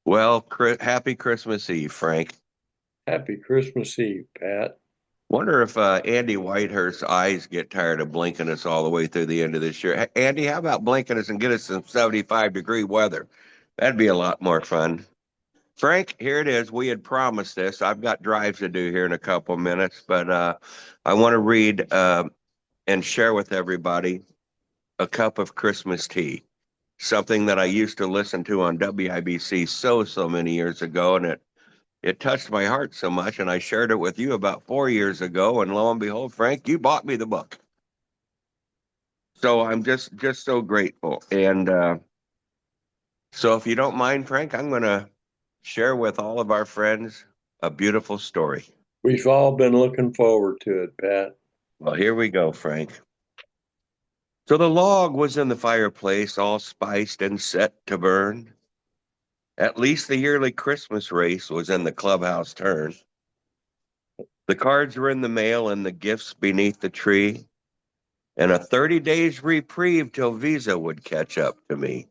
Well, happy Christmas Eve, Frank. Happy Christmas Eve, Pat. Wonder if Andy Whitehurst's eyes get tired of blinking us all the way through the end of this year. Andy, how about blinking us and get us some 75-degree weather? That'd be a lot more fun. Frank, here it is. We had promised this. I've got drives to do here in a couple of minutes, but I want to read and share with everybody a cup of Christmas tea, something that I used to listen to on WIBC so many years ago, and it touched my heart so much, and I shared it with you about 4 years ago, and lo and behold, Frank, you bought me the book. So I'm just so grateful. And so if you don't mind, Frank, I'm going to share with all of our friends a beautiful story. We've all been looking forward to it, Pat. Well, here we go, Frank. So the log was in the fireplace, all spiced and set to burn. At least the yearly Christmas race was in the clubhouse turn. The cards were in the mail and the gifts beneath the tree, and a 30 days reprieve till Visa would catch up to me.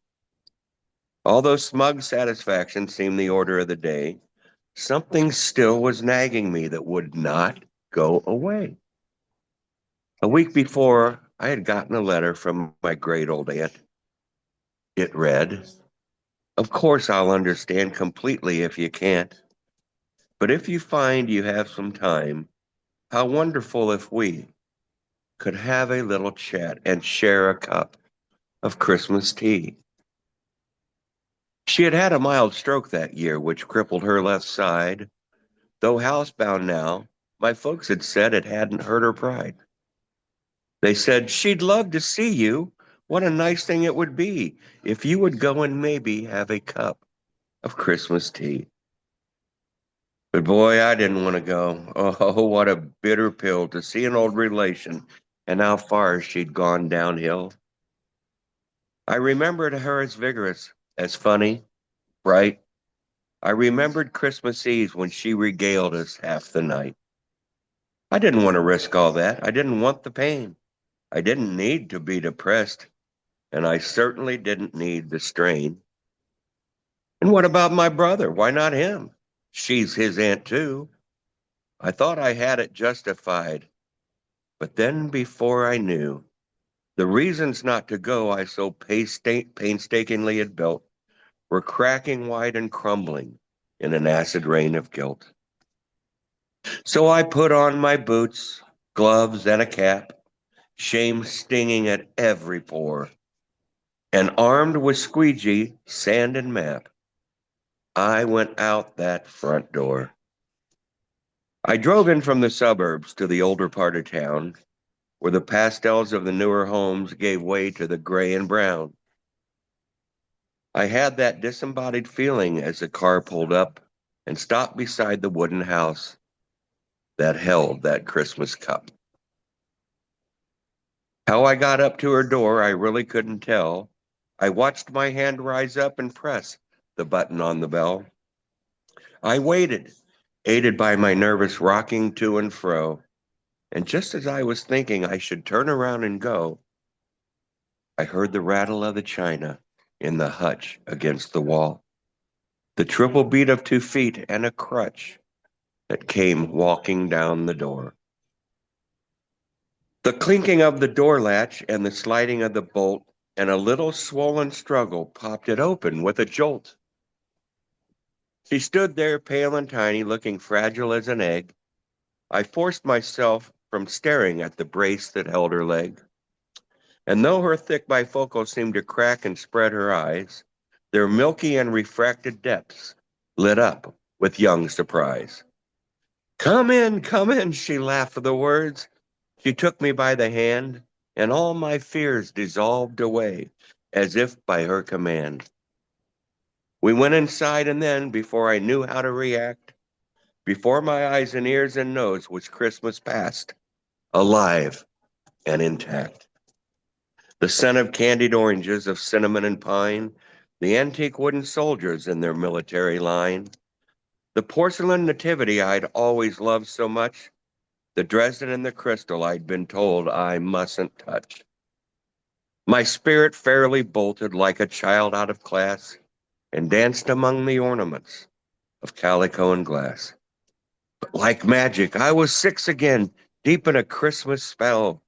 Although smug satisfaction seemed the order of the day, something still was nagging me that would not go away. A week before, I had gotten a letter from my great old aunt. It read, "Of course, I'll understand completely if you can't, but if you find you have some time, how wonderful if we could have a little chat and share a cup of Christmas tea." She had had a mild stroke that year, which crippled her left side. Though housebound now, my folks had said it hadn't hurt her pride. They said she'd love to see you. What a nice thing it would be if you would go and maybe have a cup of Christmas tea. But boy, I didn't want to go. Oh, what a bitter pill to see an old relation and how far she'd gone downhill. I remembered her as vigorous, as funny, bright. I remembered Christmas Eve when she regaled us half the night. I didn't want to risk all that. I didn't want the pain. I didn't need to be depressed, and I certainly didn't need the strain. And what about my brother? Why not him? She's his aunt too. I thought I had it justified, but then before I knew, the reasons not to go I so painstakingly had built were cracking wide and crumbling in an acid rain of guilt. So I put on my boots, gloves, and a cap, shame stinging at every pore, and armed with squeegee, sand, and map, I went out that front door. I drove in from the suburbs to the older part of town, where the pastels of the newer homes gave way to the gray and brown. I had that disembodied feeling as the car pulled up and stopped beside the wooden house that held that Christmas cup. How I got up to her door, I really couldn't tell. I watched my hand rise up and press the button on the bell. I waited, aided by my nervous rocking to and fro. And just as I was thinking I should turn around and go, I heard the rattle of the china in the hutch against the wall, the triple beat of 2 feet and a crutch that came walking down the door. The clinking of the door latch and the sliding of the bolt and a little swollen struggle popped it open with a jolt. She stood there pale and tiny, looking fragile as an egg. I forced myself from staring at the brace that held her leg. And though her thick bifocals seemed to crack and spread her eyes, their milky and refracted depths lit up with young surprise. Come in, she laughed for the words. She took me by the hand, and all my fears dissolved away, as if by her command. We went inside, and then, before I knew how to react, before my eyes and ears and nose was Christmas past, alive and intact. The scent of candied oranges, of cinnamon and pine, the antique wooden soldiers in their military line, the porcelain nativity I'd always loved so much, the Dresden and the crystal I'd been told I mustn't touch. My spirit fairly bolted like a child out of class, and danced among the ornaments of calico and glass. But like magic, I was 6 again, deep in a Christmas spell,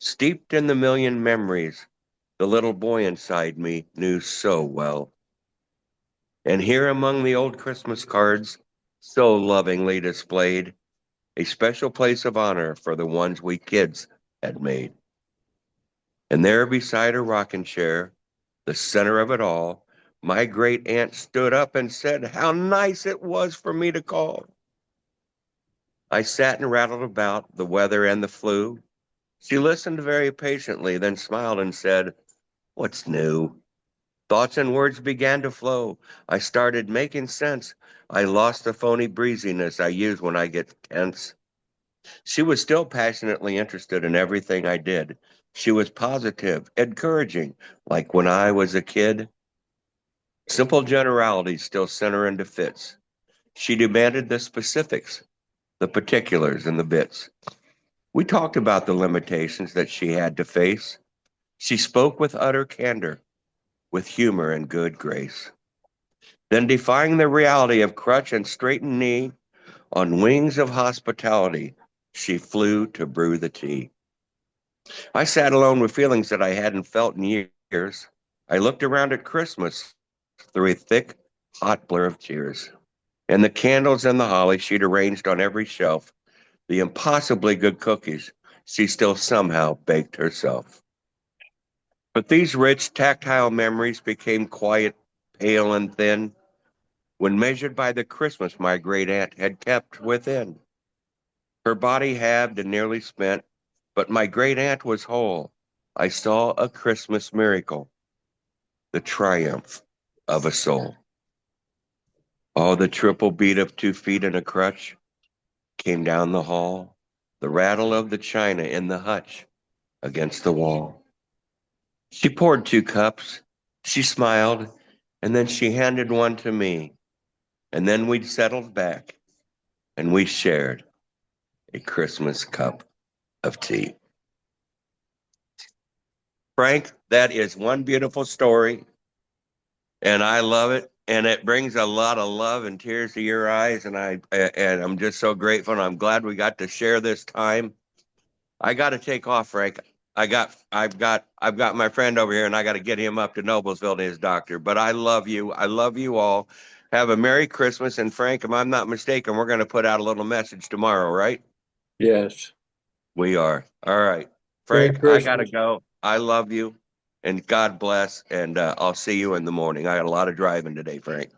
steeped in the million memories the little boy inside me knew so well. And here among the old Christmas cards, so lovingly displayed, a special place of honor for the ones we kids had made. And there beside a rocking chair, the center of it all, my great aunt stood up and said how nice it was for me to call. I sat and rattled about the weather and the flu. She listened very patiently, then smiled and said, "What's new?" Thoughts and words began to flow. I started making sense. I lost the phony breeziness I use when I get tense. She was still passionately interested in everything I did. She was positive, encouraging, like when I was a kid. Simple generalities still sent her into fits. She demanded the specifics, the particulars, and the bits. We talked about the limitations that she had to face. She spoke with utter candor, with humor and good grace. Then, defying the reality of crutch and straightened knee, on wings of hospitality, she flew to brew the tea. I sat alone with feelings that I hadn't felt in years. I looked around at Christmas through a thick, hot blur of tears. And the candles and the holly she'd arranged on every shelf, the impossibly good cookies she still somehow baked herself. But these rich, tactile memories became quiet, pale, and thin when measured by the Christmas my great aunt had kept within. Her body halved and nearly spent, but my great aunt was whole. I saw a Christmas miracle, the triumph of a soul. Oh, the triple beat of 2 feet and a crutch came down the hall, the rattle of the china in the hutch against the wall. She poured 2 cups, she smiled, and then she handed one to me. And then we settled back and we shared a Christmas cup of tea. Frank, that is one beautiful story, and I love it. And it brings a lot of love and tears to your eyes, and I'm just so grateful. And I'm glad we got to share this time. I got to take off, Frank. I've got my friend over here, and I got to get him up to Noblesville to his doctor. But I love you. I love you all. Have a Merry Christmas, and Frank, if I'm not mistaken, we're going to put out a little message tomorrow, right? Yes. We are. All right. Merry Frank, I got to Christmas. go. I love you and God bless. And I'll see you in the morning. I got a lot of driving today, Frank.